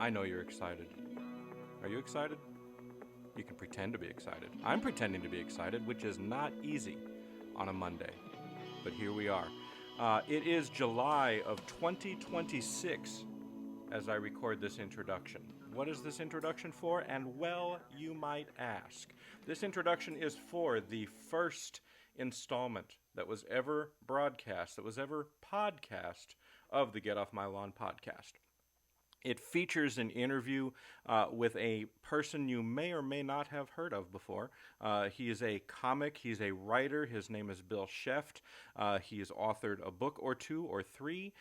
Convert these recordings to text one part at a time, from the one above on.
I know you're excited. Are you excited? You can pretend to be excited. I'm pretending to be excited, which is not easy on a Monday. But here we are. It is July of 2026 as I record this introduction. What is this introduction for? And well, you might ask. This introduction is for the first installment that was ever broadcast, that was ever podcast of the Get Off My Lawn podcast. It features an interview with a person you may or may not have heard of before. He is a comic. He's a writer. His name is Bill Scheft. He has authored a book or two or three.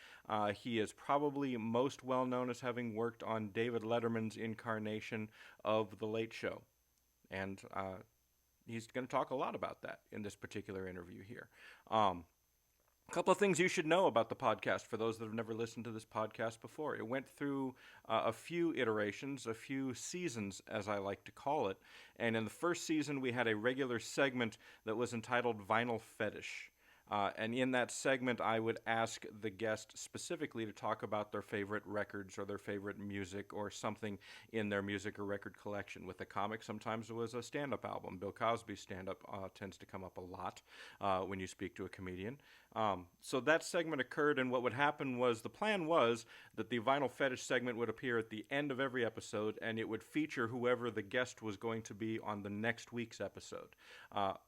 He is probably most well known as having worked on David Letterman's incarnation of The Late Show. And he's going to talk a lot about that in this particular interview here. A couple of things you should know about the podcast for those that have never listened to this podcast before. It went through a few iterations, a few seasons, as I like to call it. And in the first season, we had a regular segment that was entitled Vinyl Fetish. And in that segment, I would ask the guest specifically to talk about their favorite records or their favorite music or something in their music or record collection. With the comic, sometimes it was a stand-up album. Bill Cosby's stand-up tends to come up a lot when you speak to a comedian. So that segment occurred, and what would happen was, the plan was that the Vinyl Fetish segment would appear at the end of every episode, and it would feature whoever the guest was going to be on the next week's episode.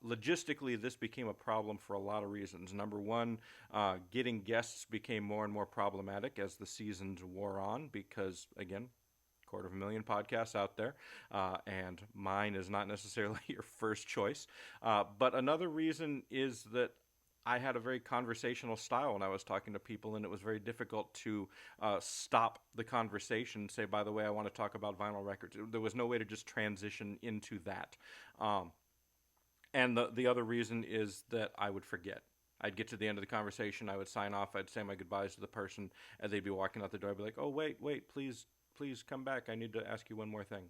Logistically, this became a problem for a lot of reasons. Number one, getting guests became more and more problematic as the seasons wore on because, again, 250,000 podcasts out there, and mine is not necessarily your first choice. But another reason is that I had a very conversational style when I was talking to people, and it was very difficult to stop the conversation and say, by the way, I want to talk about vinyl records. There was no way to just transition into that. And the other reason is that I would forget. I'd get to the end of the conversation, I would sign off, I'd say my goodbyes to the person, and they'd be walking out the door. I'd be like, oh, wait, please come back. I need to ask you one more thing.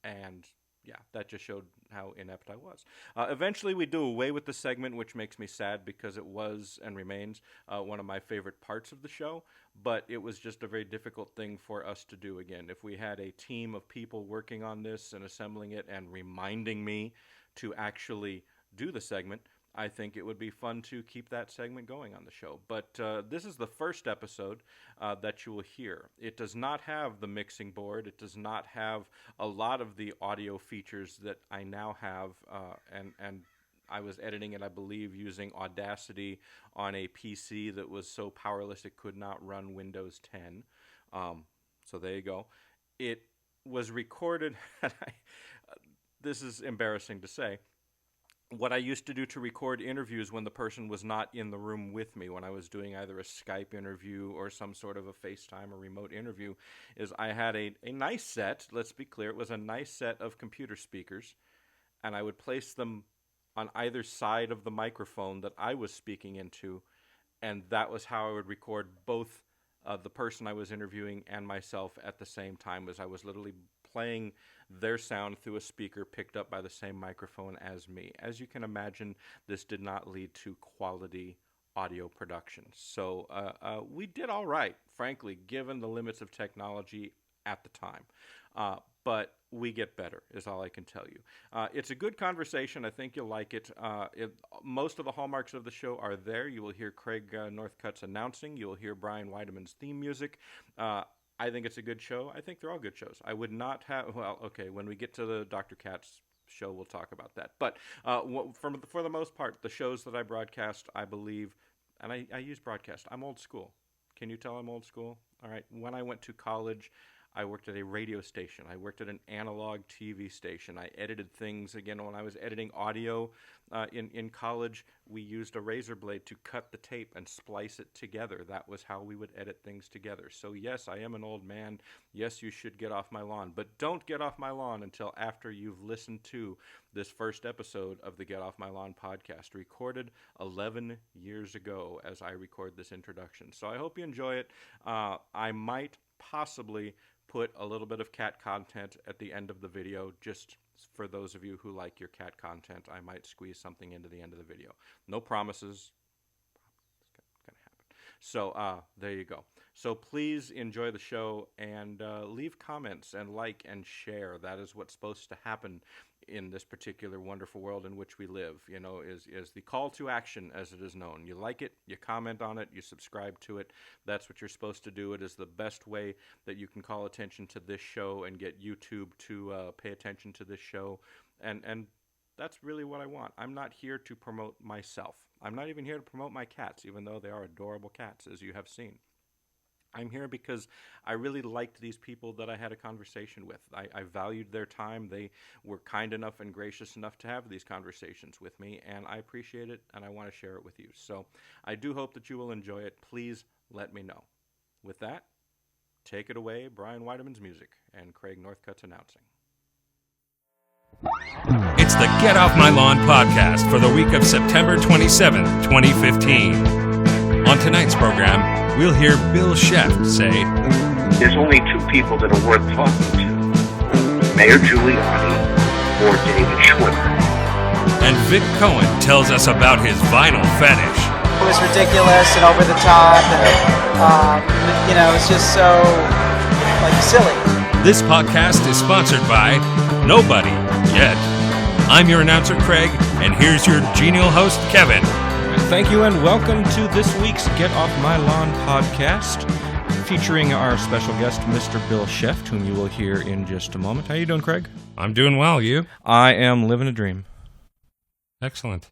And yeah, that just showed how inept I was. Eventually, we do away with the segment, which makes me sad because it was and remains one of my favorite parts of the show, but it was just a very difficult thing for us to do again. If we had a team of people working on this and assembling it and reminding me to actually do the segment, I think it would be fun to keep that segment going on the show. But this is the first episode that you will hear. It does not have the mixing board. It does not have a lot of the audio features that I now have, and I was editing it, I believe, using Audacity on a PC that was so powerless it could not run Windows 10. So there you go. It was recorded, this is embarrassing to say, what I used to do to record interviews when the person was not in the room with me, when I was doing either a Skype interview or some sort of a FaceTime or remote interview, is I had a nice set, let's be clear, it was a nice set of computer speakers, and I would place them on either side of the microphone that I was speaking into, and that was how I would record both the person I was interviewing and myself at the same time, as I was literally playing their sound through a speaker picked up by the same microphone as me. As you can imagine, this did not lead to quality audio production. So we did all right, frankly, given the limits of technology at the time. But we get better, is all I can tell you. It's a good conversation. I think you'll like it. Most of the hallmarks of the show are there. You will hear Craig Northcutt's announcing. You will hear Brian Weideman's theme music. I think it's a good show. I think they're all good shows. I would not have, well, okay, when we get to the Dr. Katz show, we'll talk about that. But for the most part, the shows that I broadcast, I believe, and I use broadcast. I'm old school. Can you tell I'm old school? All right. When I went to college, I worked at a radio station. I worked at an analog TV station. I edited things. Again, when I was editing audio in college, we used a razor blade to cut the tape and splice it together. That was how we would edit things together. So yes, I am an old man. Yes, you should get off my lawn. But don't get off my lawn until after you've listened to this first episode of the Get Off My Lawn podcast, recorded 11 years ago as I record this introduction. So I hope you enjoy it. I might possibly put a little bit of cat content at the end of the video, just for those of you who like your cat content. I might squeeze something into the end of the video. No promises. It's going to happen. So there you go. So please enjoy the show and leave comments and like and share. That is what's supposed to happen in this particular wonderful world in which we live. Is the call to action, as it is known. You like it, you comment on it, you subscribe to it. That's what you're supposed to do. It is the best way that you can call attention to this show and get YouTube to pay attention to this show. And that's really what I want. I'm not here to promote myself. I'm not even here to promote my cats, even though they are adorable cats, as you have seen. I'm here because I really liked these people that I had a conversation with. I valued their time. They were kind enough and gracious enough to have these conversations with me, and I appreciate it, and I want to share it with you. So I do hope that you will enjoy it. Please let me know. With that, take it away, Brian Weideman's music and Craig Northcutt's announcing. It's the Get Off My Lawn podcast for the week of September 27th, 2015. On tonight's program, we'll hear Bill Scheft say, "There's only two people that are worth talking to, Mayor Giuliani or David Schwimmer." And Vic Cohen tells us about his vinyl fetish. It was ridiculous and over the top, and it's just so silly. This podcast is sponsored by nobody yet. I'm your announcer, Craig, and here's your genial host, Kevin. Thank you, and welcome to this week's Get Off My Lawn podcast, featuring our special guest, Mr. Bill Scheft, whom you will hear in just a moment. How you doing, Craig? I'm doing well. You? I am living a dream. Excellent.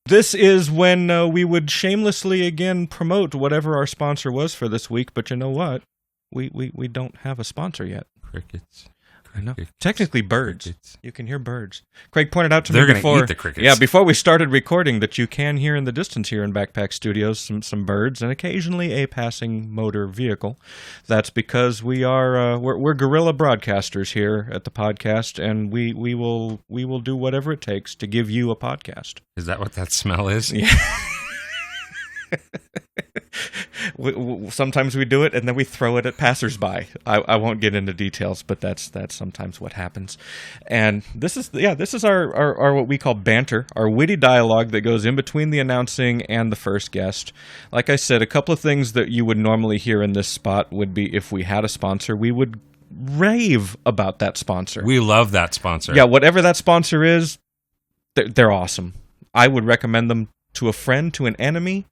This is when we would shamelessly again promote whatever our sponsor was for this week, but you know what? We don't have a sponsor yet. Crickets. I know. Technically birds. Crickets. You can hear birds. Craig pointed out to me before. They're going to eat the crickets. Yeah, before we started recording that you can hear in the distance here in Backpack Studios some birds and occasionally a passing motor vehicle. That's because we're guerrilla broadcasters here at the podcast, and we will do whatever it takes to give you a podcast. Is that what that smell is? Yeah. Sometimes we do it and then we throw it at passersby. I won't get into details, but that's sometimes what happens. And this is our what we call banter, our witty dialogue that goes in between the announcing and the first guest. Like I said, a couple of things that you would normally hear in this spot would be if we had a sponsor, we would rave about that sponsor. We love that sponsor. Yeah, whatever that sponsor is, they're awesome. I would recommend them to a friend, to an enemy,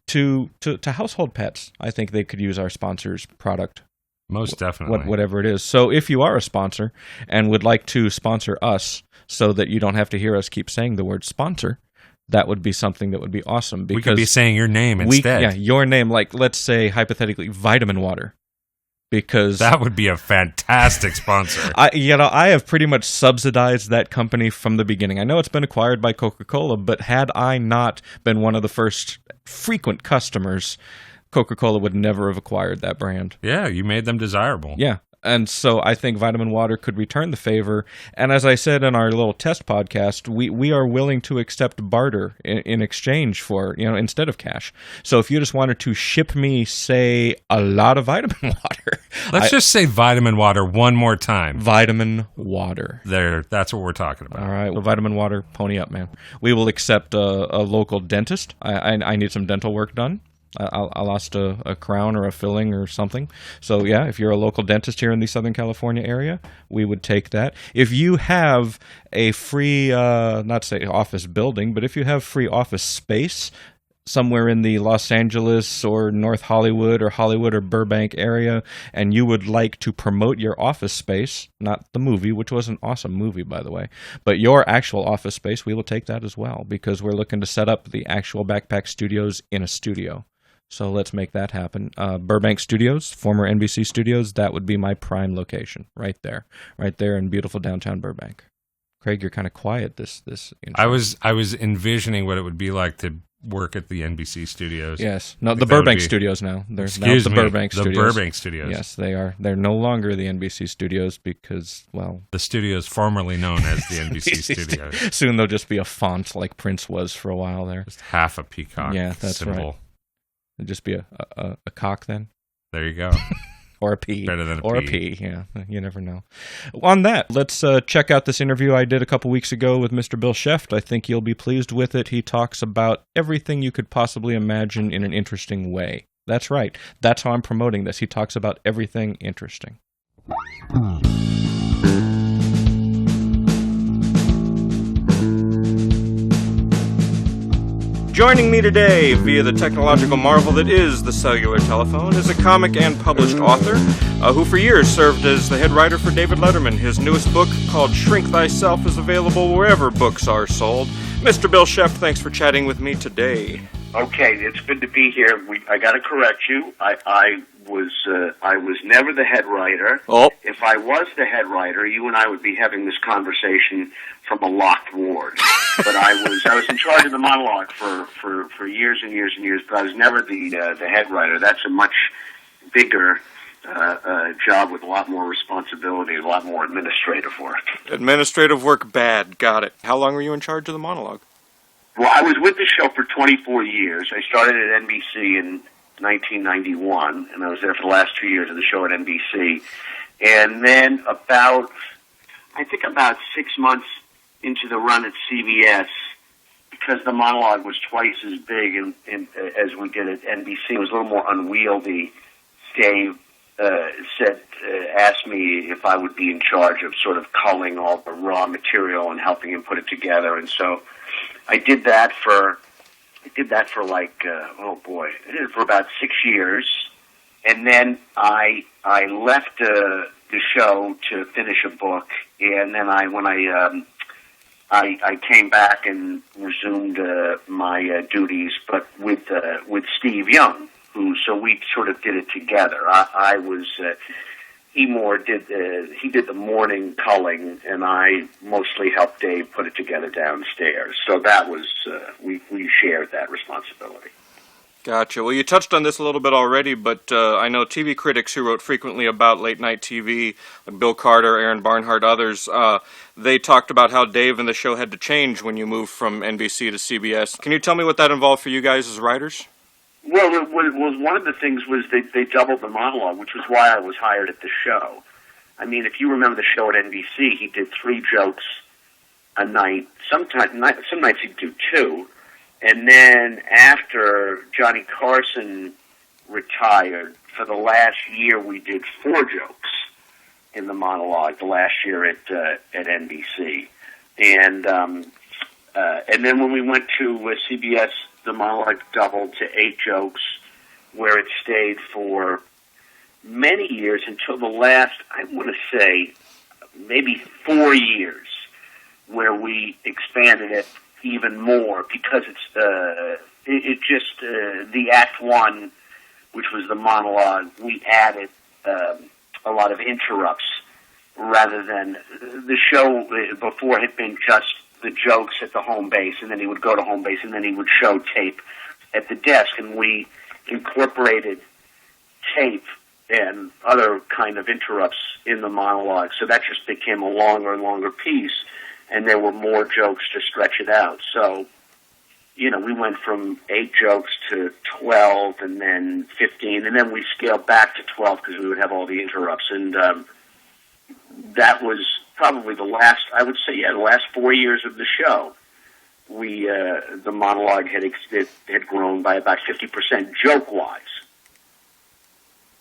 to household pets. I think they could use our sponsor's product. Most definitely. Whatever it is. So if you are a sponsor and would like to sponsor us so that you don't have to hear us keep saying the word sponsor, that would be something that would be awesome. Because we could be saying your name instead. Your name, like let's say hypothetically Vitamin Water. Because that would be a fantastic sponsor. I have pretty much subsidized that company from the beginning. I know it's been acquired by Coca-Cola, but had I not been one of the first frequent customers, Coca-Cola would never have acquired that brand. Yeah, you made them desirable. Yeah. And so I think Vitamin Water could return the favor. And as I said in our little test podcast, we are willing to accept barter in exchange for, instead of cash. So if you just wanted to ship me, say, a lot of Vitamin Water. Let's just say Vitamin Water one more time. Vitamin Water. There, that's what we're talking about. All right. Well, Vitamin Water, pony up, man. We will accept a local dentist. I need some dental work done. I lost a crown or a filling or something. So, yeah, if you're a local dentist here in the Southern California area, we would take that. If you have a free, not to say office building, but if you have free office space somewhere in the Los Angeles or North Hollywood or Burbank area, and you would like to promote your office space, not the movie, which was an awesome movie, by the way, but your actual office space, we will take that as well, because we're looking to set up the actual Backpack Studios in a studio. So let's make that happen. Burbank Studios, former NBC Studios, that would be my prime location, right there in beautiful downtown Burbank. Craig, you're kind of quiet this intro. I was envisioning what it would be like to work at the NBC Studios. Yes. No, the Burbank Studios now. There's now the Burbank Studios. The Burbank Studios. Yes, they are. They're no longer the NBC Studios because, well... The studios formerly known as the NBC Studios. Soon they'll just be a font like Prince was for a while there. Just half a peacock that's symbol. Right. It'd just be a cock then. There you go. Or a P. Better than a or P. a P, yeah. You never know. On that, let's check out this interview I did a couple weeks ago with Mr. Bill Scheft. I think you'll be pleased with it. He talks about everything you could possibly imagine in an interesting way. That's right. That's how I'm promoting this. He talks about everything interesting. Joining me today via the technological marvel that is the cellular telephone is a comic and published author who for years served as the head writer for David Letterman. His newest book, called Shrink Thyself, is available wherever books are sold. Mr. Bill Scheft, thanks for chatting with me today. Okay, it's good to be here. I got to correct you. I was never the head writer. Oh. If I was the head writer, you and I would be having this conversation from a locked ward. But I was in charge of the monologue for years and years and years. But I was never the head writer. That's a much bigger job with a lot more responsibility, a lot more administrative work. Administrative work bad. Got it. How long were you in charge of the monologue? Well, I was with the show for 24 years. I started at NBC in 1991, and I was there for the last 2 years of the show at NBC. And then about 6 months into the run at CBS, because the monologue was twice as big as we did at NBC, it was a little more unwieldy. Dave asked me if I would be in charge of sort of culling all the raw material and helping him put it together. And so I did that for for about 6 years, and then I left the show to finish a book, and then when I came back and resumed my duties, but with Steve Young, so we sort of did it together. He did the morning culling, and I mostly helped Dave put it together downstairs. So that was we shared that responsibility. Gotcha. Well, you touched on this a little bit already, but I know TV critics who wrote frequently about late-night TV, like Bill Carter, Aaron Barnhart, others, they talked about how Dave and the show had to change when you moved from NBC to CBS. Can you tell me what that involved for you guys as writers? Well, it was one of the things was they doubled the monologue, which was why I was hired at the show. I mean, if you remember the show at NBC, he did 3 jokes a night. Some nights he'd do 2. And then after Johnny Carson retired, for the last year we did 4 jokes in the monologue, the last year at NBC. And then when we went to CBS, the monologue doubled to 8 jokes, where it stayed for many years until the last, I want to say, maybe 4 years, where we expanded it even more, because the Act 1, which was the monologue, we added a lot of interrupts, rather than the show before had been just the jokes at the home base, and then he would go to home base, and then he would show tape at the desk, and we incorporated tape and other kind of interrupts in the monologue, so that just became a longer and longer piece, and there were more jokes to stretch it out. So, we went from 8 jokes to 12, and then 15, and then we scaled back to 12 because we would have all the interrupts, and that was probably the last 4 years of the show. The monologue had grown by about 50% joke-wise.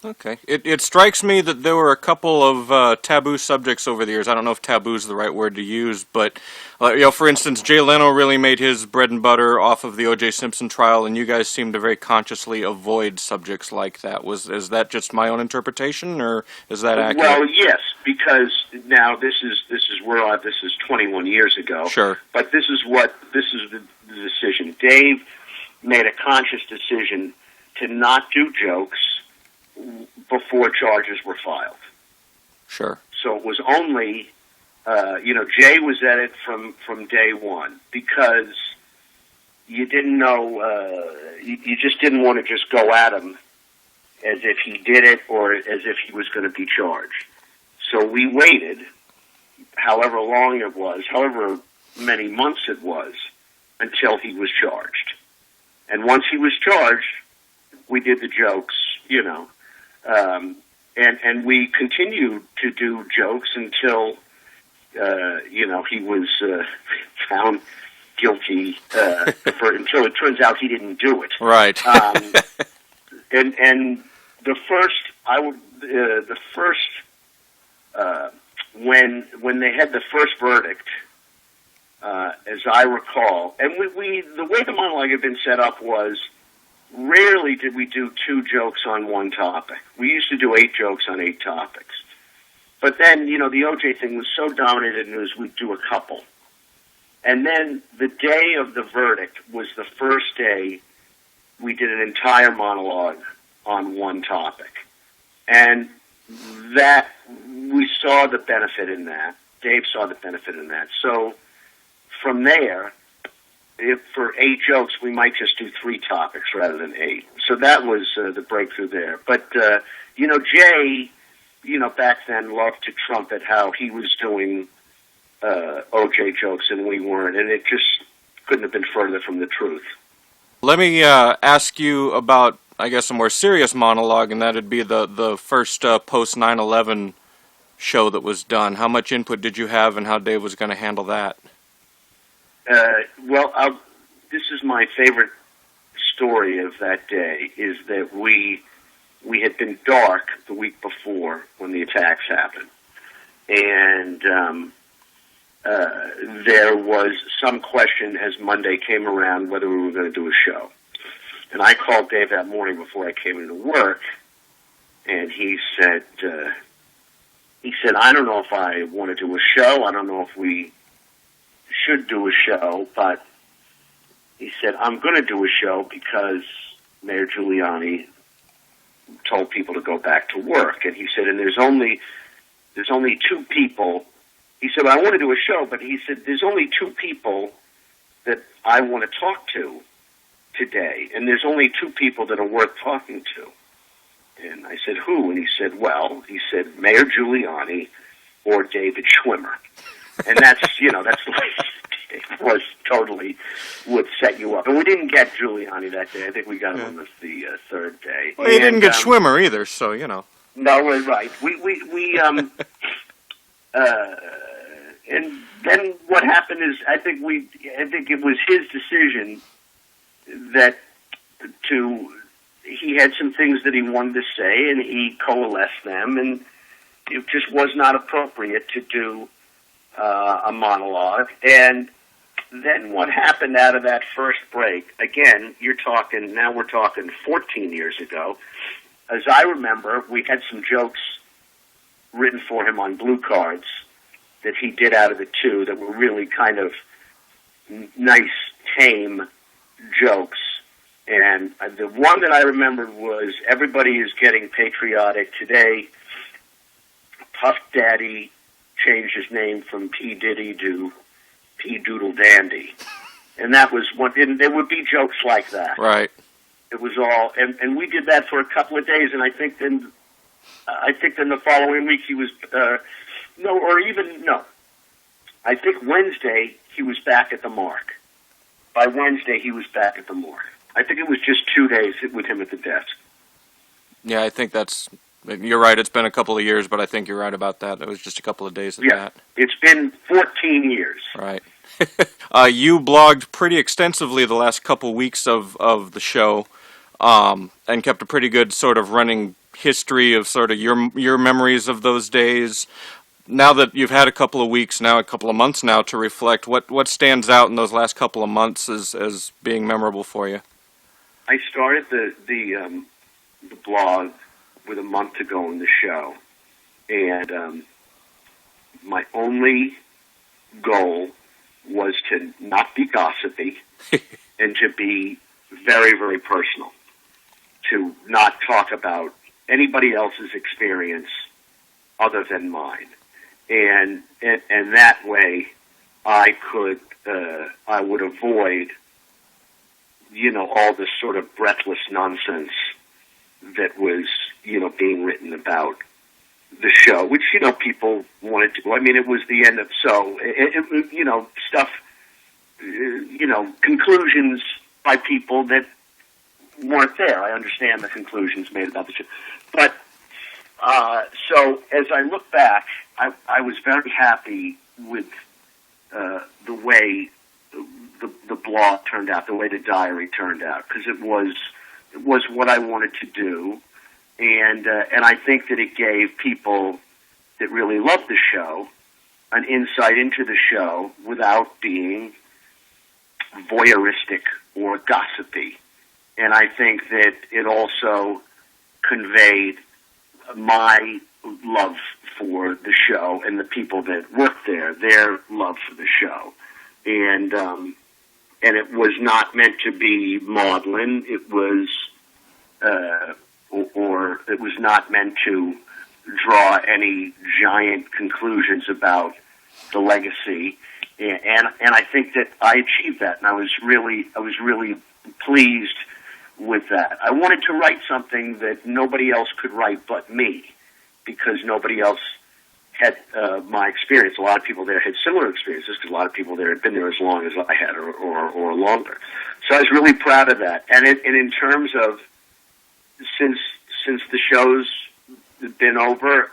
Okay. It strikes me that there were a couple of taboo subjects over the years. I don't know if taboo is the right word to use, but for instance, Jay Leno really made his bread and butter off of the O.J. Simpson trial, and you guys seem to very consciously avoid subjects like that. Is that just my own interpretation, or is that accurate? Well, yes, because now this is 21 years ago. Sure. But this is the decision. Dave made a conscious decision to not do jokes before charges were filed. Sure. So it was only, Jay was at it from day one, because you didn't know, you just didn't want to just go at him as if he did it or as if he was going to be charged. So we waited, however long it was, however many months it was, until he was charged. And once he was charged, we did the jokes, and we continued to do jokes until he was found guilty until it turns out he didn't do it. Right. And the first when they had the first verdict, as I recall, and we the way the monologue had been set up was rarely did we do 2 jokes on one topic. We used to do 8 jokes on 8 topics. But then, the OJ thing was so dominant in news, we'd do a couple. And then the day of the verdict was the first day we did an entire monologue on one topic. And that, we saw the benefit in that. Dave saw the benefit in that. So from there, if for 8 jokes, we might just do 3 topics rather than 8. So that was the breakthrough there. But, Jay, back then loved to trumpet how he was doing OJ jokes and we weren't. And it just couldn't have been further from the truth. Let me ask you about, I guess, a more serious monologue, and that would be the first post 9/11 show that was done. How much input did you have, and how Dave was going to handle that? This is my favorite story of that day, is that we had been dark the week before when the attacks happened. And there was some question as Monday came around whether we were going to do a show. And I called Dave that morning before I came into work, and he said, I don't know if I want to do a show. I don't know if we should do a show, but he said, I'm going to do a show because Mayor Giuliani told people to go back to work. And he said, and there's only 2 people. He said, I want to do a show, but he said, there's only 2 people that I want to talk to today, and there's only 2 people that are worth talking to. And I said, who? And he said, Mayor Giuliani or David Schwimmer. And that's, that's like, it was totally would set you up. And we didn't get Giuliani that day. I think we got him on the 3rd day. Well, you didn't get Schwimmer either, so, No, we're right. We and then what happened is, I think it was his decision that he had some things that he wanted to say, and he coalesced them, and it just was not appropriate to do a monologue. And then what happened out of that first break, again, now we're talking 14 years ago. As I remember, we had some jokes written for him on blue cards that he did out of the 2 that were really kind of nice, tame jokes. And the one that I remembered was, everybody is getting patriotic today. Puff Daddy changed his name from P. Diddy to P. Doodle Dandy. And that was what, and there would be jokes like that. Right. It was all, and we did that for a couple of days, and I think then the following week he was, I think Wednesday he was back at the mark. By Wednesday he was back at the mark. I think it was just 2 days with him at the desk. Yeah, I think you're right, it's been a couple of years, but I think you're right about that. It was just a couple of days at that. It's been 14 years. Right. You blogged pretty extensively the last couple weeks of the show, and kept a pretty good sort of running history of sort of your memories of those days. Now that you've had a couple of weeks now, a couple of months now to reflect, what stands out in those last couple of months as being memorable for you? I started the blog with a month to go in the show, and my only goal was to not be gossipy and to be very, very personal, to not talk about anybody else's experience other than mine. And that way I would avoid, all this sort of breathless nonsense that was, being written about the show, which, people wanted to. I mean, it was the end of, stuff, conclusions by people that weren't there. I understand the conclusions made about the show. But So as I look back, I was very happy with the way the blog turned out, the way the diary turned out, because it was what I wanted to do, and I think that it gave people that really loved the show an insight into the show without being voyeuristic or gossipy. And I think that it also conveyed my love for the show and the people that worked there, their love for the show. And it was not meant to be maudlin. It was, or it was not meant to draw any giant conclusions about the legacy. And I think that I achieved that, and I was really pleased with that. I wanted to write something that nobody else could write but me, because nobody else had my experience. A lot of people there had similar experiences, because a lot of people there had been there as long as I had, or longer. So I was really proud of that. And in terms of since the show's been over,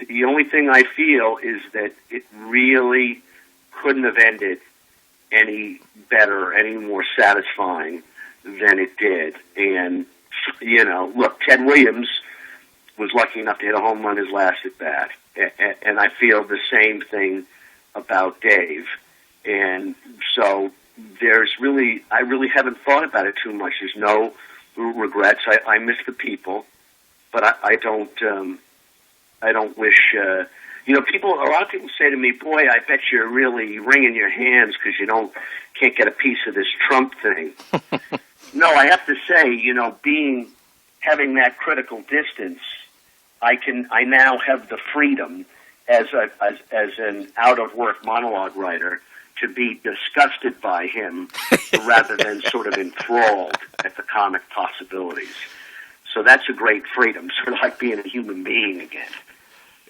the only thing I feel is that it really couldn't have ended any better, any more satisfying than it did. And, look, Ted Williams was lucky enough to hit a home run his last at bat. And I feel the same thing about Dave. And so I really haven't thought about it too much. There's no regrets. I miss the people, but I don't wish, a lot of people say to me, boy, I bet you're really wringing your hands because can't get a piece of this Trump thing. No, I have to say, having that critical distance, I now have the freedom as an out of work monologue writer to be disgusted by him rather than sort of enthralled at the comic possibilities. So that's a great freedom, sort of like being a human being again.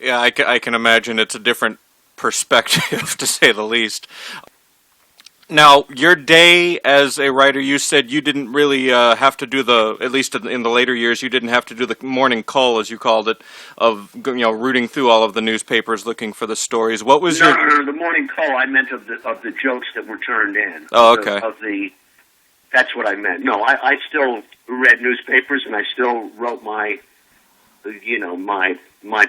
Yeah, I can imagine it's a different perspective, to say the least. Now, your day as a writer, you said you didn't really have to do at least in the later years, you didn't have to do the morning cull, as you called it, of rooting through all of the newspapers looking for the stories. What was No, the morning cull I meant of the jokes that were turned in. Oh, okay. That's what I meant. No, I still read newspapers, and I still wrote my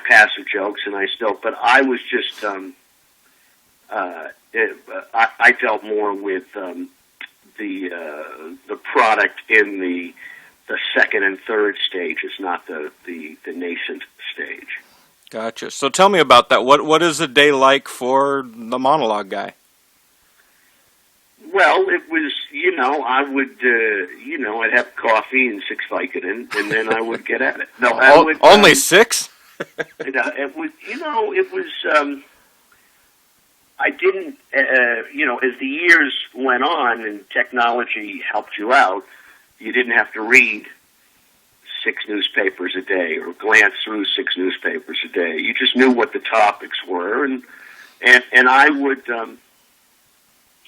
passive jokes, and but I was just, I dealt more with the product in the second and third stages, not the nascent stage. Gotcha. So tell me about that. What is a day like for the monologue guy? Well, it was, I would, I'd have coffee and 6 Vicodin, and then I would get at it. No, I would, only 6? It was, I didn't, as the years went on and technology helped you out, you didn't have to read 6 newspapers a day or glance through 6 newspapers a day. You just knew what the topics were, and I would,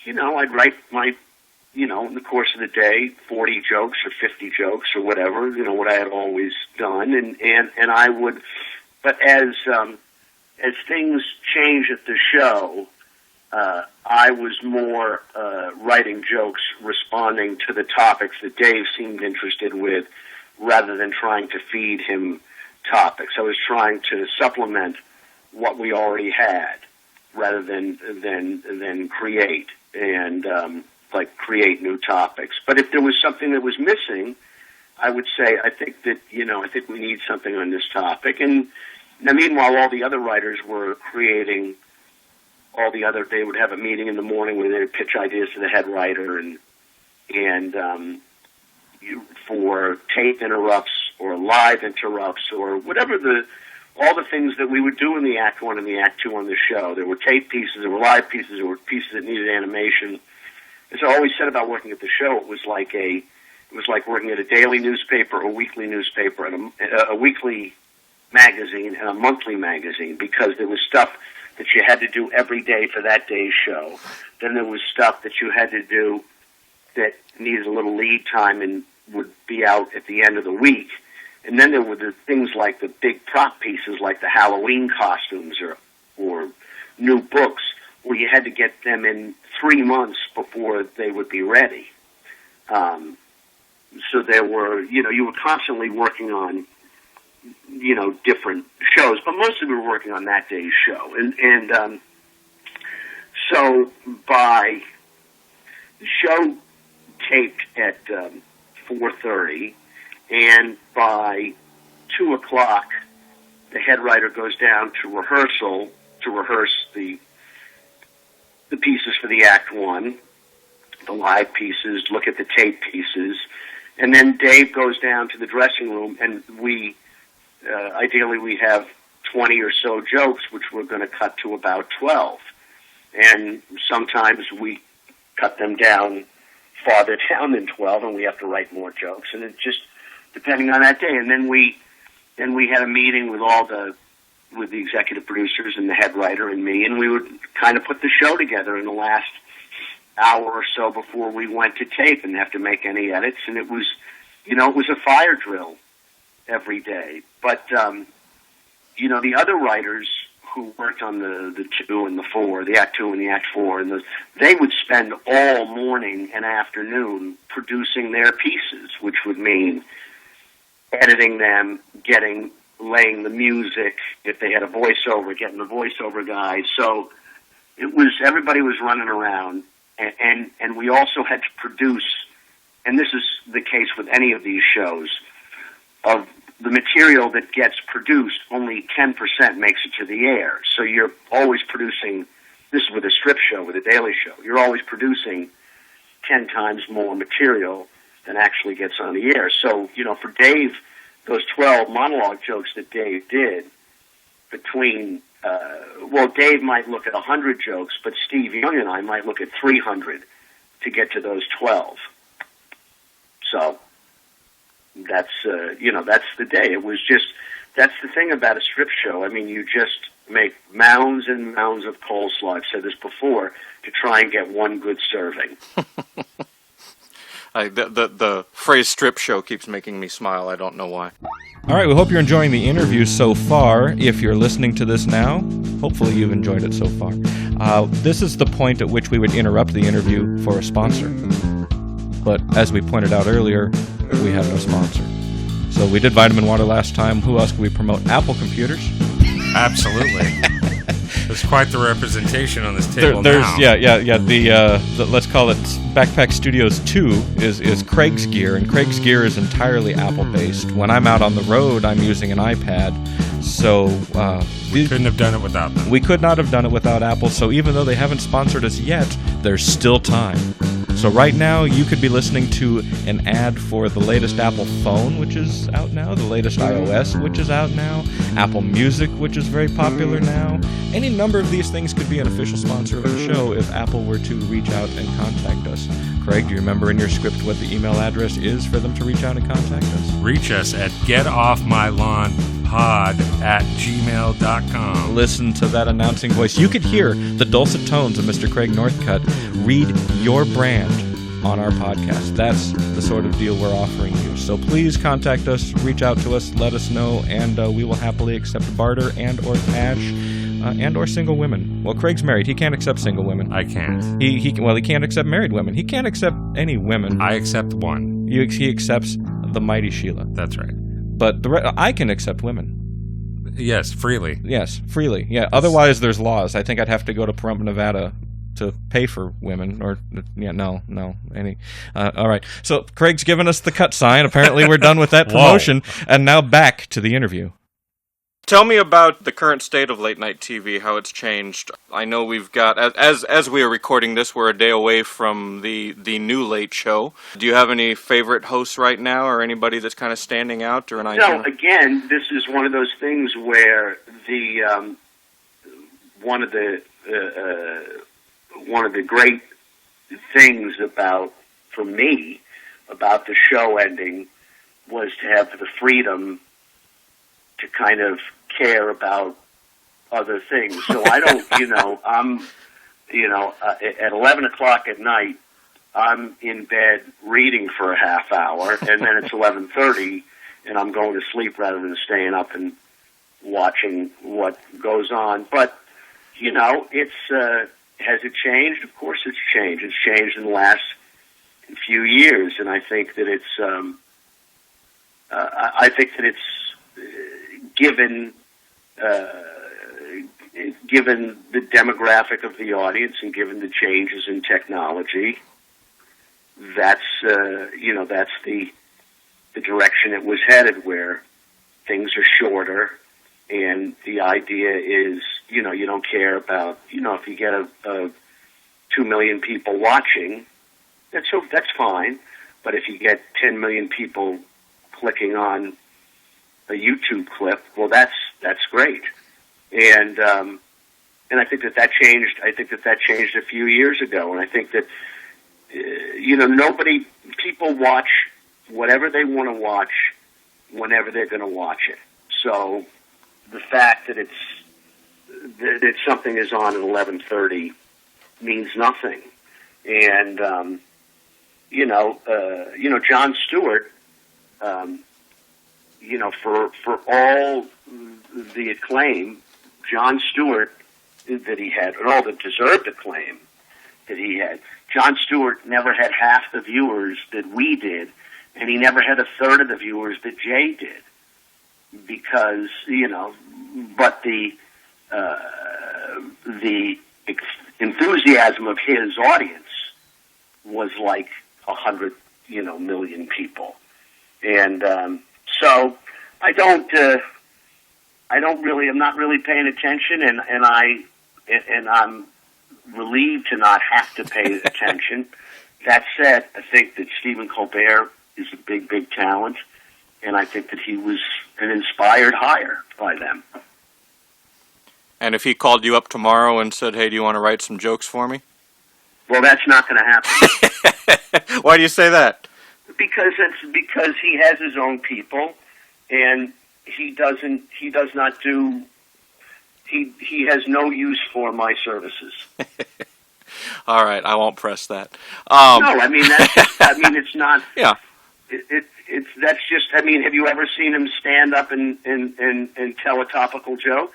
I'd write my, in the course of the day, 40 jokes or 50 jokes or whatever, what I had always done, and I would, but as things changed at the show, I was more writing jokes responding to the topics that Dave seemed interested with, rather than trying to feed him topics. I was trying to supplement what we already had, rather than create and create new topics. But if there was something that was missing, I would say, I think we need something on this topic. And now, meanwhile, all the other writers were creating they would have a meeting in the morning where they would pitch ideas to the head writer and for tape interrupts or live interrupts or whatever all the things that we would do in the Act 1 and the Act 2 on the show. There were tape pieces, there were live pieces, there were pieces that needed animation. As I always said about working at the show, it was like working at a daily newspaper, a weekly newspaper, and a weekly magazine and a monthly magazine, because there was stuff that you had to do every day for that day's show. Then there was stuff that you had to do that needed a little lead time in would be out at the end of the week. And then there were the things like the big prop pieces, like the Halloween costumes or new books, where you had to get them in 3 months before they would be ready. So there were, you were constantly working on, different shows, but mostly we were working on that day's show. And so by the show taped at 4:30, and by 2 o'clock, the head writer goes down to rehearsal to rehearse the pieces for the Act One, the live pieces, look at the tape pieces, and then Dave goes down to the dressing room, and ideally we have 20 or so jokes, which we're going to cut to about 12. And sometimes we cut them down farther down than 12, and we have to write more jokes, and it just depending on that day. And then we had a meeting with with the executive producers and the head writer and me, and we would kind of put the show together in the last hour or so before we went to tape and have to make any edits. And it was, it was a fire drill every day. But, the other writers who worked on the 2 and the 4, the Act 2 and the Act 4, and they would spend all morning and afternoon producing their pieces, which would mean editing them, laying the music, if they had a voiceover, getting the voiceover guys. So everybody was running around, and we also had to produce, and this is the case with any of these shows, of the material that gets produced, only 10% makes it to the air. So you're always producing, this is with a strip show, with a daily show, you're always producing 10 times more material than actually gets on the air. So, for Dave, those 12 monologue jokes that Dave did between, Dave might look at 100 jokes, but Steve Young and I might look at 300 to get to those 12. So that's the day. It was just, that's the thing about a strip show. I mean, you just make mounds and mounds of coleslaw, I've said this before, to try and get one good serving. The phrase strip show keeps making me smile. I don't know why. All right, we hope you're enjoying the interview so far. If you're listening to this now, hopefully you've enjoyed it so far. This is the point at which we would interrupt the interview for a sponsor. But as we pointed out earlier, we have no sponsor. So we did Vitamin Water last time. Who else could we promote? Apple Computers. Absolutely. There's quite the representation on this table now. The let's call it Backpack Studios 2 is Craig's gear, and Craig's gear is entirely Apple-based. When I'm out on the road, I'm using an iPad. So we couldn't have done it without them. We could not have done it without Apple. So even though they haven't sponsored us yet, there's still time. So right now, you could be listening to an ad for the latest Apple phone, which is out now, the latest iOS, which is out now, Apple Music, which is very popular now. Any number of these things could be an official sponsor of the show if Apple were to reach out and contact us. Craig, do you remember in your script what the email address is for them to reach out and contact us? Reach us at getoffmylawnpod@gmail.com. Listen to that announcing voice. You could hear the dulcet tones of Mr. Craig Northcutt read your brand on our podcast. That's the sort of deal we're offering you. So please contact us, reach out to us, let us know, and we will happily accept barter and or cash and or single women. Well, Craig's married. He can't accept single women. I can't. He can't accept married women. He can't accept any women. I accept one. He accepts the mighty Sheila. That's right. But I can accept women. Yes, freely. Yes, freely. Yeah. Otherwise, there's laws. I think I'd have to go to Pahrump, Nevada to pay for women. Or no. All right. So Craig's given us the cut sign. Apparently, we're done with that promotion. And now back to the interview. Tell me about the current state of late night TV, how it's changed. I know we've got, as we are recording this, we're a day away from the new Late Show. Do you have any favorite hosts right now, or anybody that's kind of standing out, or an idea? No, again, this is one of those things where one of the great things for me about the show ending was to have the freedom to kind of care about other things. So I don't, at 11 o'clock at night, I'm in bed reading for a half hour, and then it's 11:30, and I'm going to sleep rather than staying up and watching what goes on. But, you know, it's has it changed? Of course it's changed. It's changed in the last few years, and I think that it's given the demographic of the audience and given the changes in technology, that's the direction it was headed, where things are shorter, and the idea is, you know, you don't care about, you know, if you get a 2 million people watching, that's fine, but if you get 10 million people clicking on a YouTube clip, well, that's great, and I think that changed. I think that changed a few years ago, and I think that people watch whatever they want to watch whenever they're going to watch it. So the fact that something is on at 11:30 means nothing, and Jon Stewart, for all the acclaim Jon Stewart that he had, and all the deserved acclaim that he had, Jon Stewart never had half the viewers that we did, and he never had a third of the viewers that Jay did, because, but the enthusiasm of his audience was like 100, million people, and so I'm not really paying attention, and I'm relieved to not have to pay attention. That said, I think that Stephen Colbert is a big, big talent, and I think that he was an inspired hire by them. And if he called you up tomorrow and said, "Hey, do you want to write some jokes for me?" Well, that's not going to happen. Why do you say that? Because he has his own people, and he has no use for my services. All right, I won't press that. No, I mean it's not. Yeah. That's just. I mean, have you ever seen him stand up and tell a topical joke?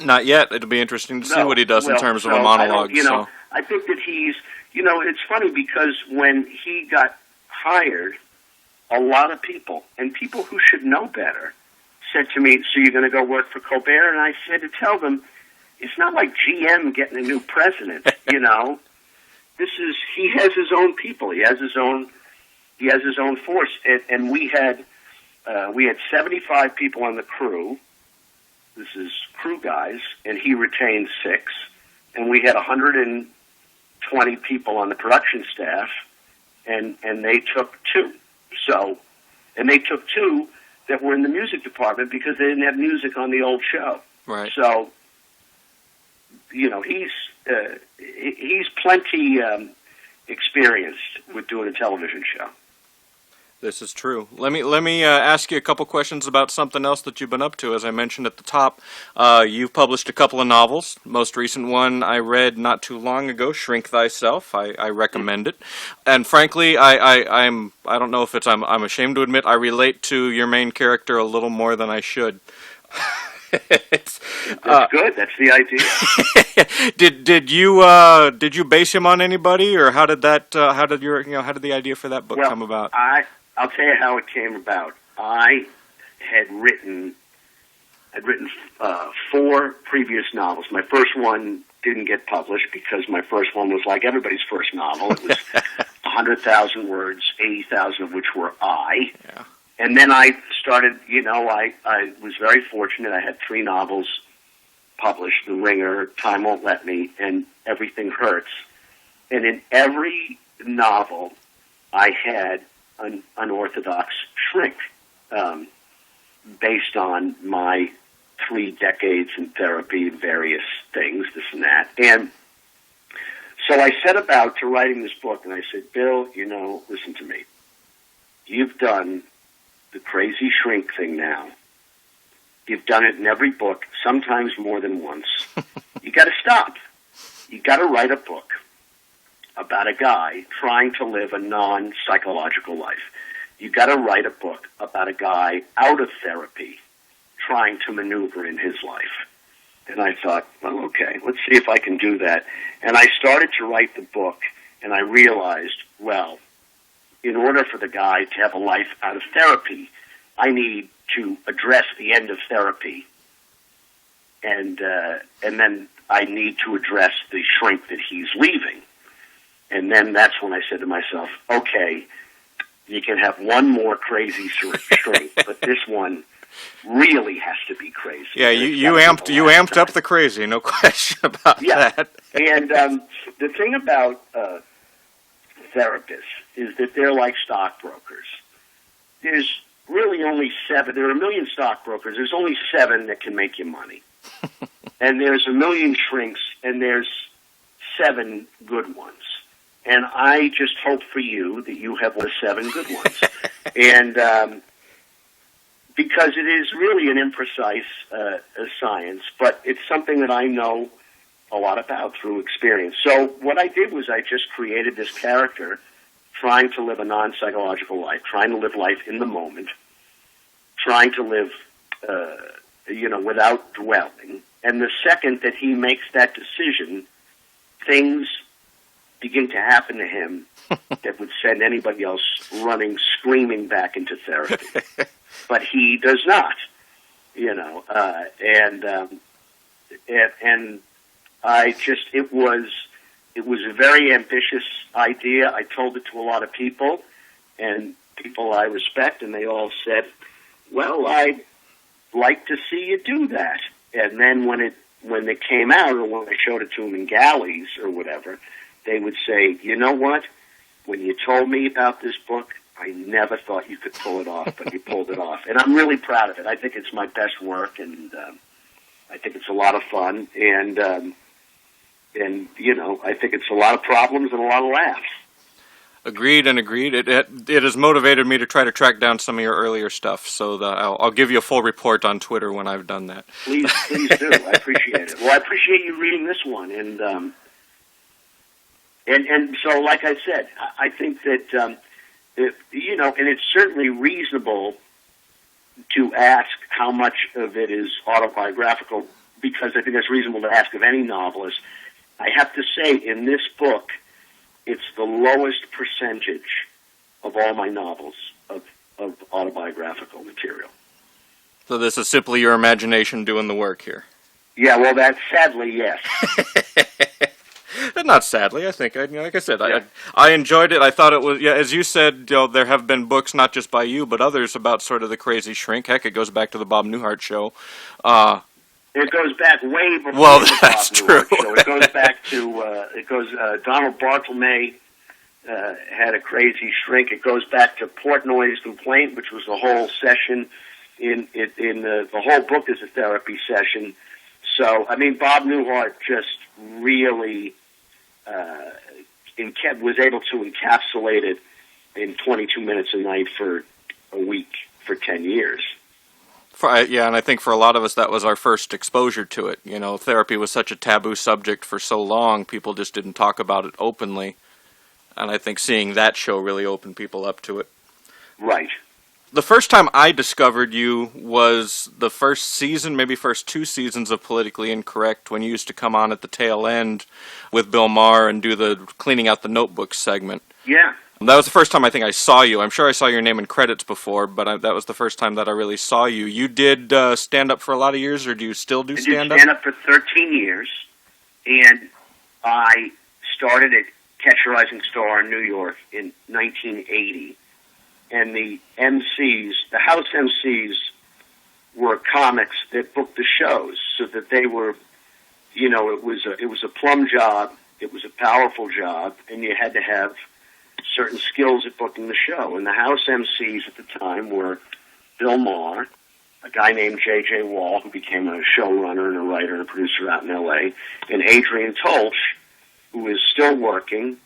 Not yet. It'll be interesting to see what he does in terms of a monologue. I think that he's. It's funny because when he got hired, a lot of people, and people who should know better, said to me, "So you're going to go work for Colbert?" And I said to tell them, it's not like GM getting a new president. He has his own people. He has his own force. And we had 75 people on the crew. This is crew guys, and he retained 6. And we had 120 people on the production staff, and they took 2. And they took 2 that were in the music department because they didn't have music on the old show. Right. So, he's plenty experienced with doing a television show. This is true. Let me ask you a couple questions about something else that you've been up to. As I mentioned at the top, you've published a couple of novels. Most recent one I read not too long ago, Shrink Thyself. I recommend it. And frankly, I don't know if I'm ashamed to admit I relate to your main character a little more than I should. That's good. That's the idea. Did you base him on anybody, or how did how did the idea for that book come about? I'll tell you how it came about. I had written 4 previous novels. My first one didn't get published because my first one was like everybody's first novel. It was 100,000 words, 80,000 of which were I. Yeah. And then I started, I was very fortunate. I had 3 novels published, The Ringer, Time Won't Let Me, and Everything Hurts. And in every novel, I had an unorthodox shrink based on my 3 decades in therapy and various things, this and that. And so I set about to writing this book, and I said, Bill, listen to me. You've done the crazy shrink thing now. You've done it in every book, sometimes more than once. You got to stop. You got to write a book about a guy trying to live a non-psychological life. You got to write a book about a guy out of therapy trying to maneuver in his life. And I thought, well, okay, let's see if I can do that. And I started to write the book, and I realized, well, in order for the guy to have a life out of therapy, I need to address the end of therapy, and then I need to address the shrink that he's leaving. And then that's when I said to myself, okay, you can have one more crazy shrink, but this one really has to be crazy. Yeah, you amped up the crazy, no question about that. And the thing about therapists is that they're like stockbrokers. There's really only 7. There are 1 million stockbrokers. There's only 7 that can make you money. And there's 1 million shrinks, and there's 7 good ones. And I just hope for you that you have one of 7 good ones. And because it is really an imprecise science, but it's something that I know a lot about through experience. So what I did was I just created this character trying to live a non-psychological life, trying to live life in the moment, trying to live, without dwelling. And the second that he makes that decision, things begin to happen to him that would send anybody else running, screaming back into therapy. But he does not, and I just, it was a very ambitious idea. I told it to a lot of people, and people I respect, and they all said, well, I'd like to see you do that. And then when it came out, or when I showed it to them in galleys or whatever, they would say, you know what? When you told me about this book, I never thought you could pull it off, but you pulled it off. And I'm really proud of it. I think it's my best work, and I think it's a lot of fun. And I think it's a lot of problems and a lot of laughs. Agreed and agreed. It has motivated me to try to track down some of your earlier stuff, so I'll give you a full report on Twitter when I've done that. Please do. I appreciate it. Well, I appreciate you reading this one, and so, like I said, I think that and it's certainly reasonable to ask how much of it is autobiographical, because I think that's reasonable to ask of any novelist. I have to say, in this book, it's the lowest percentage of all my novels of autobiographical material. So this is simply your imagination doing the work here. Yeah, well, that's sadly, yes. Not sadly, I think. Like I said, Yeah. I enjoyed it. I thought it was, as you said, there have been books, not just by you, but others about sort of the crazy shrink. Heck, it goes back to the Bob Newhart show. It goes back way before. Well, the that's Bob true. Newhart show. It goes back to Donald Barthelme had a crazy shrink. It goes back to Portnoy's complaint, which was the whole session. The whole book is a therapy session. So, I mean, Bob Newhart just really was able to encapsulate it in 22 minutes a night for a week for 10 years. And I think for a lot of us that was our first exposure to it. Therapy was such a taboo subject for so long, people just didn't talk about it openly. And I think seeing that show really opened people up to it. Right. The first time I discovered you was the first season, maybe first 2 seasons of Politically Incorrect, when you used to come on at the tail end with Bill Maher and do the cleaning out the notebooks segment. Yeah. That was the first time I think I saw you. I'm sure I saw your name in credits before, but that was the first time that I really saw you. You did stand-up for a lot of years, or do you still do stand-up? I did stand-up for 13 years, and I started at Catch a Rising Star in New York in 1980. And the house MCs were comics that booked the shows, so that they were, it was a plum job, it was a powerful job, and you had to have certain skills at booking the show. And the house MCs at the time were Bill Maher, a guy named J.J. Wall, who became a showrunner and a writer and a producer out in L.A., and Adrienne Tolsch, who is still working,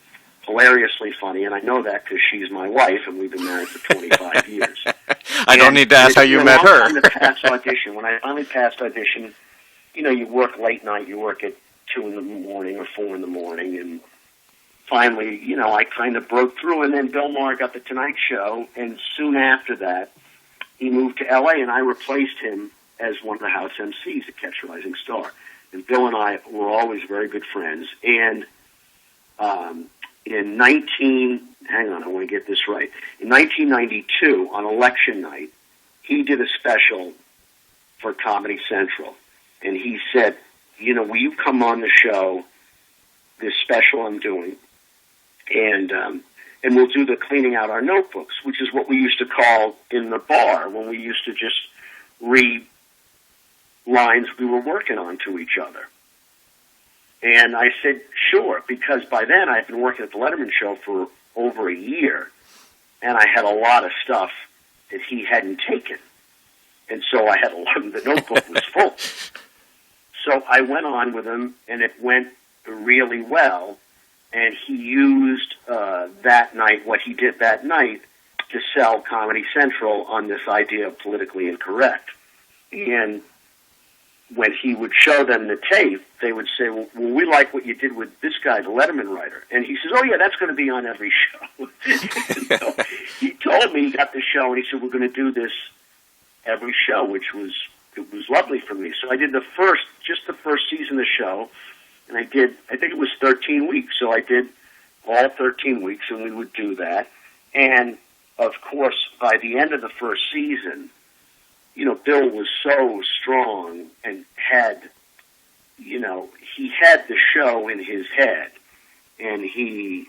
hilariously funny, and I know that because she's my wife, and we've been married for 25 years. I don't need to ask how you met her. When I finally passed audition, you work late night, you work at 2 in the morning or 4 in the morning, and finally, I kind of broke through, and then Bill Maher got the Tonight Show, and soon after that, he moved to L.A., and I replaced him as one of the house MCs at Catch a Rising Star. And Bill and I were always very good friends. And in 1992, on election night, he did a special for Comedy Central. And he said, will you come on the show, this special I'm doing, and we'll do the cleaning out our notebooks, which is what we used to call in the bar when we used to just read lines we were working on to each other. And I said, sure, because by then I'd been working at the Letterman Show for over a year, and I had a lot of stuff that he hadn't taken. And so I had the notebook was full. So I went on with him, and it went really well. And he used that night, what he did that night, to sell Comedy Central on this idea of politically incorrect. And when he would show them the tape, they would say, well, we like what you did with this guy, the Letterman writer. And he says, oh, yeah, that's going to be on every show. So he told me he got the show, and he said, we're going to do this every show, which was lovely for me. So I did the first season of the show, and I think it was 13 weeks. So I did all 13 weeks, and we would do that. And, of course, by the end of the first season, Bill was so strong and had, he had the show in his head, and he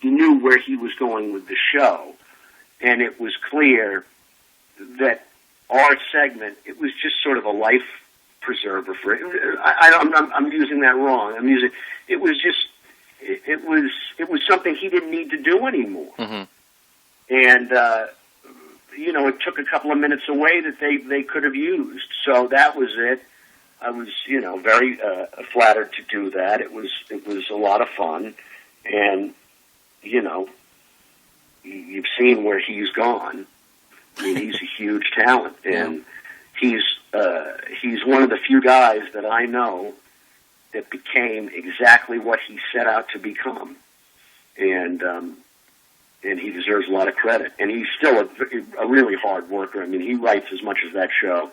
knew where he was going with the show. And it was clear that our segment, it was just sort of a life preserver for it. I'm using that wrong. It was something he didn't need to do anymore. Mm-hmm. And, it took a couple of minutes away that they could have used. So that was it. I was, very flattered to do that. It was a lot of fun. And, you've seen where he's gone. I mean, he's a huge talent, and he's one of the few guys that I know that became exactly what he set out to become, and he deserves a lot of credit. And he's still a really hard worker. I mean, he writes as much as that show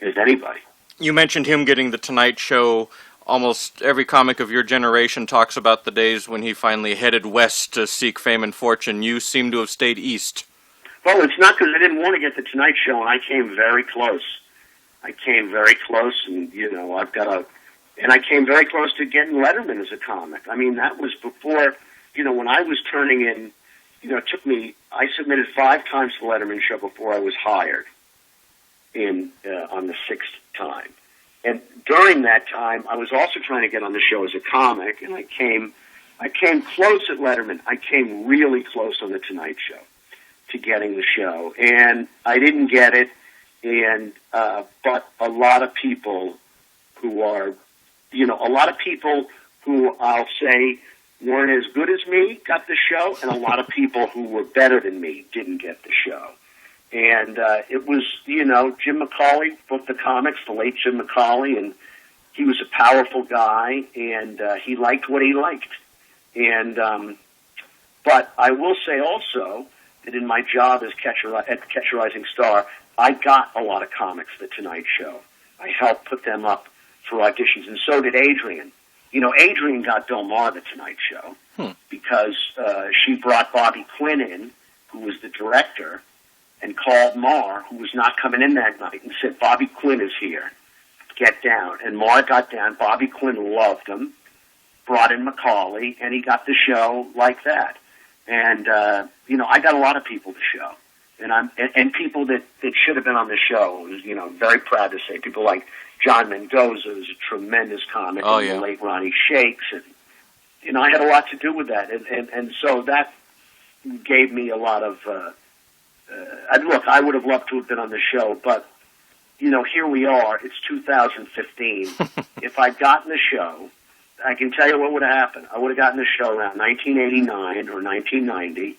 as anybody. You mentioned him getting the Tonight Show. Almost every comic of your generation talks about the days when he finally headed west to seek fame and fortune. You seem to have stayed east. Well, it's not because I didn't want to get the Tonight Show, and I came very close. And I came very close to getting Letterman as a comic. I mean, that was before, when I was turning in, I submitted 5 times to the Letterman Show before I was hired on the 6th time. And during that time, I was also trying to get on the show as a comic, and I came close at Letterman. I came really close on the Tonight Show to getting the show, and I didn't get it. And but a lot of people who are, who I'll say weren't as good as me got the show, and a lot of people who were better than me didn't get the show. And it was, Jim McCauley booked the comics, the late Jim McCauley, and he was a powerful guy, and he liked what he liked. And but I will say also that in my job as Catch a Rising Star, I got a lot of comics the Tonight Show. I helped put them up for auditions, and so did Adrian. Adrian got Bill Maher the Tonight Show because she brought Bobby Quinn in, who was the director, and called Maher, who was not coming in that night, and said, Bobby Quinn is here. Get down. And Maher got down. Bobby Quinn loved him, brought in McCauley, and he got the show like that. And, I got a lot of people to show. And people that should have been on the show. I was, very proud to say. People like John Mendoza, who's a tremendous comic, and the late Ronnie Shakes. And, I had a lot to do with that. And so that gave me a lot of... look, I would have loved to have been on the show, but, here we are. It's 2015. If I'd gotten the show, I can tell you what would have happened. I would have gotten the show around 1989 or 1990.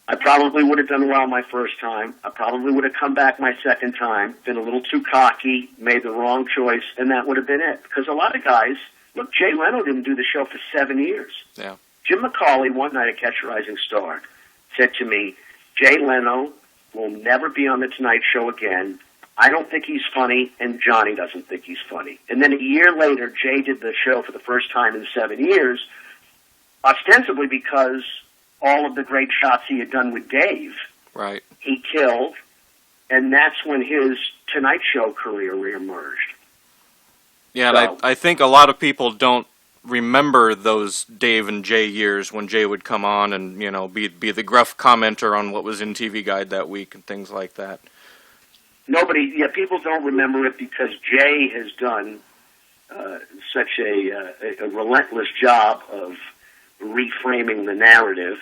I probably would have done well my first time. I probably would have come back my second time, been a little too cocky, made the wrong choice, and that would have been it. Because a lot of guys Look, Jay Leno didn't do the show for 7 years. Yeah. Jim McCauley, one night at Catch a Rising Star, said to me, Jay Leno will never be on The Tonight Show again. I don't think he's funny, and Johnny doesn't think he's funny. And then a year later, Jay did the show for the first time in 7 years, ostensibly because all of the great shots he had done with Dave, Right. he killed, and that's when his Tonight Show career reemerged. Yeah, So- and I think a lot of people don't remember those Dave and Jay years when Jay would come on and, you know, be the gruff commenter on what was in TV Guide that week and things like that. People don't remember it because Jay has done such a relentless job of reframing the narrative.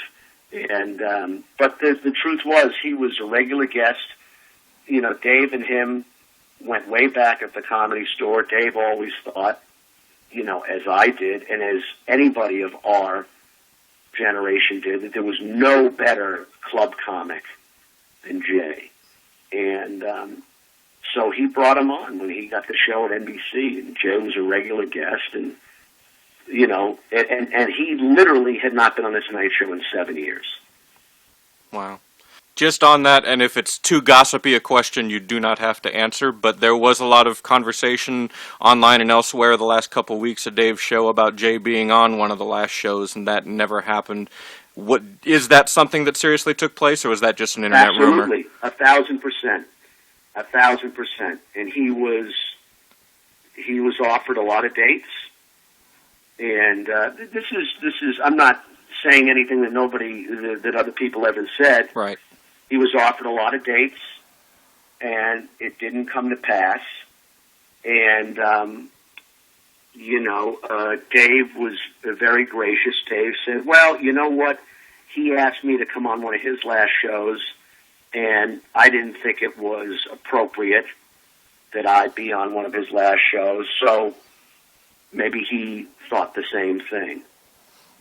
And but the truth was, he was a regular guest. You know, Dave and him went way back at the Comedy Store. Dave always thought, you know, as I did, and as anybody of our generation did, that there was no better club comic than Jay. And so he brought him on when he got the show at NBC, and Jay was a regular guest, and, you know, and he literally had not been on The Tonight Show in 7 years. Wow. Just on that, and if it's too gossipy a question, you do not have to answer, but there was a lot of conversation online and elsewhere the last couple weeks of Dave's show about Jay being on one of the last shows, and that never happened. What is that something that seriously took place, or was that just an internet rumor? Absolutely, 1,000%, 1,000%. And he was offered a lot of dates, and this is I'm not saying anything that other people ever said. Right. He was offered a lot of dates, and it didn't come to pass. And Dave was very gracious. Dave said, well, you know what? He asked me to come on one of his last shows, and I didn't think it was appropriate that I be on one of his last shows, so maybe he thought the same thing.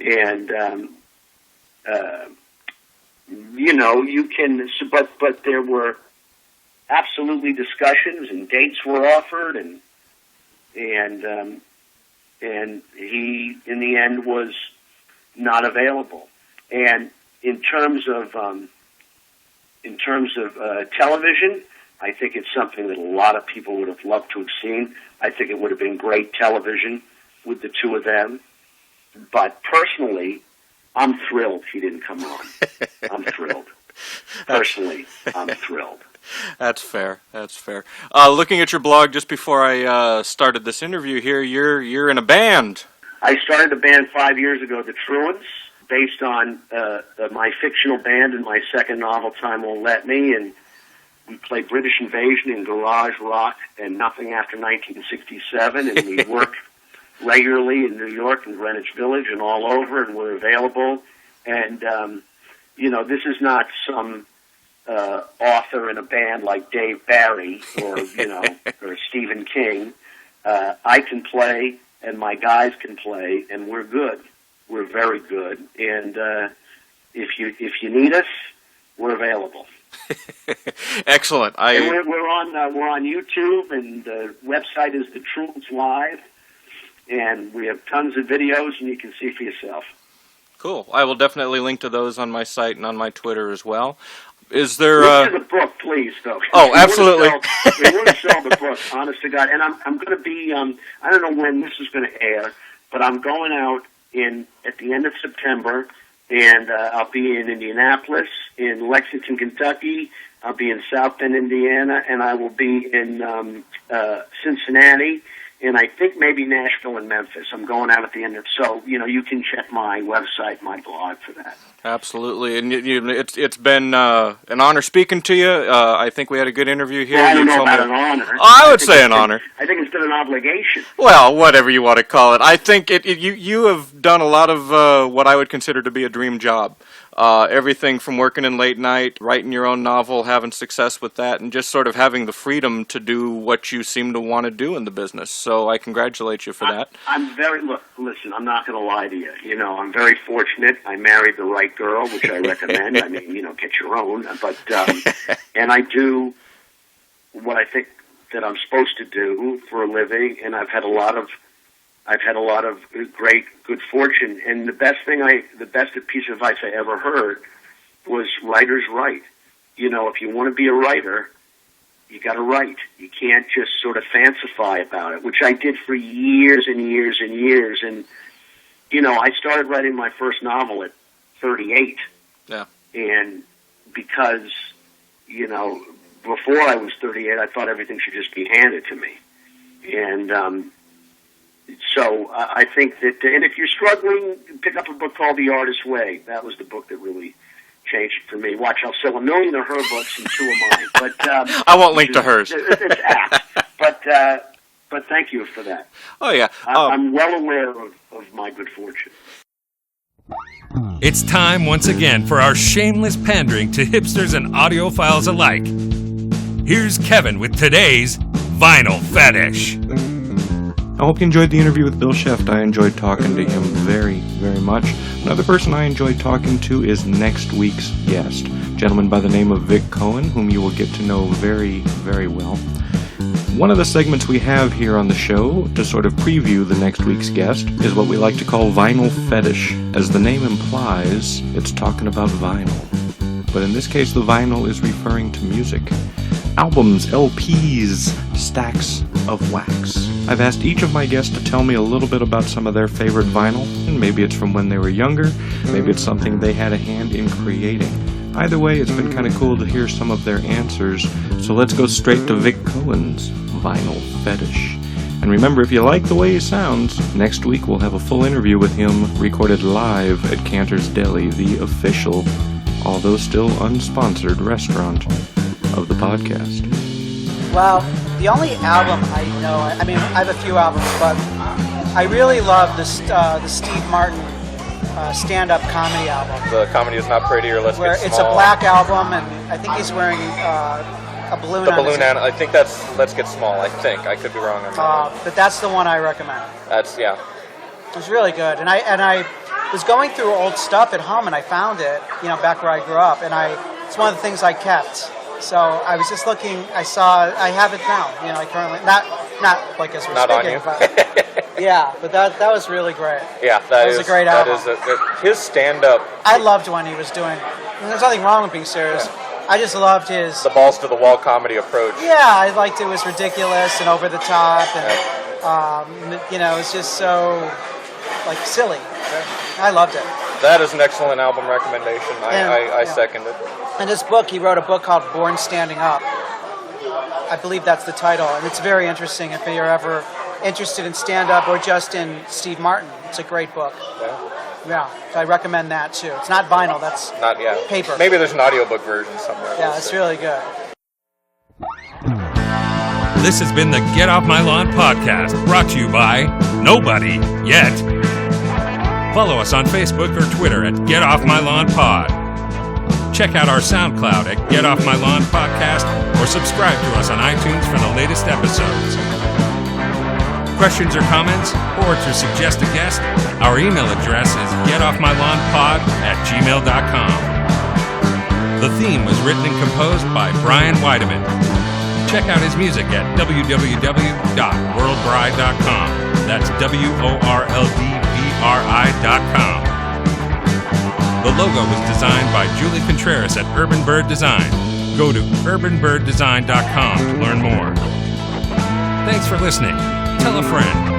And, you can, but there were absolutely discussions, and dates were offered, and he, in the end, was not available. And in terms of television, I think it's something that a lot of people would have loved to have seen. I think it would have been great television with the two of them. But personally, I'm thrilled he didn't come on. I'm thrilled. Personally, I'm thrilled. That's fair. That's fair. Looking at your blog just before I started this interview here, you're in a band. I started a band 5 years ago, The Truants, based on my fictional band in my second novel, Time Won't Let Me, and we play British Invasion and garage rock and nothing after 1967, and we work regularly in New York and Greenwich Village and all over, and we're available. And, this is not some author in a band like Dave Barry or, or Stephen King. I can play, and my guys can play, and we're good. We're very good. And if you need us, we're available. Excellent. And we're on YouTube, and the website is The Truants Live. And we have tons of videos, and you can see for yourself. Cool. I will definitely link to those on my site and on my Twitter as well. Is there... Look at the book, please, though. Oh, absolutely. We want to sell the book, honest to God. And I'm going to be, I don't know when this is going to air, but I'm going out at the end of September, and I'll be in Indianapolis, in Lexington, Kentucky. I'll be in South Bend, Indiana, and I will be in Cincinnati, and I think maybe Nashville and Memphis. I'm going out at the end of, so, you can check my website, my blog for that. Absolutely. And it's been an honor speaking to you. I think we had a good interview here. Well, I don't know about an honor. I would say an honor. I think it's been an obligation. Well, whatever you want to call it. I think you have done a lot of what I would consider to be a dream job. Everything from working in late night, writing your own novel, having success with that, and just sort of having the freedom to do what you seem to want to do in the business. So I congratulate you for that. Listen, I'm not going to lie to you. I'm very fortunate. I married the right girl, which I recommend. I mean, get your own. But, and I do what I think that I'm supposed to do for a living, and I've had a lot of I've had a lot of good fortune. And the best piece of advice I ever heard was writers write. You know, if you want to be a writer, you got to write. You can't just sort of fancify about it, which I did for years and years and years. And, you know, I started writing my first novel at 38. Yeah. And because, you know, before I was 38, I thought everything should just be handed to me. And so I think that, and if you're struggling, pick up a book called The Artist's Way. That was the book that really changed it for me. Watch, I'll sell 1 million of her books and 2 of mine. But I won't link to hers. It's apt. But thank you for that. Oh, yeah. I'm well aware of my good fortune. It's time once again for our shameless pandering to hipsters and audiophiles alike. Here's Kevin with today's Vinyl Fetish. I hope you enjoyed the interview with Bill Scheft. I enjoyed talking to him very, very much. Another person I enjoyed talking to is next week's guest, a gentleman by the name of Vic Cohen, whom you will get to know very, very well. One of the segments we have here on the show to sort of preview the next week's guest is what we like to call Vinyl Fetish. As the name implies, it's talking about vinyl. But in this case, the vinyl is referring to music. Albums, LPs, stacks of wax. I've asked each of my guests to tell me a little bit about some of their favorite vinyl, and maybe it's from when they were younger, maybe it's something they had a hand in creating. Either way, it's been kind of cool to hear some of their answers, so let's go straight to Vic Cohen's Vinyl Fetish. And remember, if you like the way he sounds, next week we'll have a full interview with him recorded live at Cantor's Deli, the official, although still unsponsored restaurant of the podcast. Well, the only album I know, I mean, I have a few albums, but I really love the Steve Martin stand-up comedy album. The comedy is not pretty, or let's where get small. It's a black album, and I think he's wearing a balloon. The balloon, I think that's Let's Get Small. I think I could be wrong on that. But that's the one I recommend. Yeah. It was really good, and I was going through old stuff at home, and I found it, you know, back where I grew up, and it's one of the things I kept. So I was just looking. I have it now. You know, I currently not like as we're not speaking, on you. but yeah, but that was really great. Yeah, that was a great album. His stand-up. I loved when he was doing. There's nothing wrong with being serious. Yeah. I just loved the balls to the wall comedy approach. Yeah, I liked it. It was ridiculous and over the top, and you know, it was just so like silly. I loved it. That is an excellent album recommendation. I second it. In this book, he wrote a book called Born Standing Up. I believe that's the title, and it's very interesting if you're ever interested in stand-up or just in Steve Martin. It's a great book. Yeah, so I recommend that too. It's not vinyl, that's not paper. Maybe there's an audiobook version somewhere. Yeah, it's really good. This has been the Get Off My Lawn podcast, brought to you by Nobody Yet. Follow us on Facebook or Twitter at Get Off My Lawn Pod. Check out our SoundCloud at Get Off My Lawn Podcast, or subscribe to us on iTunes for the latest episodes. Questions or comments, or to suggest a guest, our email address is getoffmylawnpod@gmail.com. The theme was written and composed by Brian Weideman. Check out his music at www.worldbride.com. That's WORLDBRI.com. The logo was designed by Julie Contreras at Urban Bird Design. Go to urbanbirddesign.com to learn more. Thanks for listening. Tell a friend.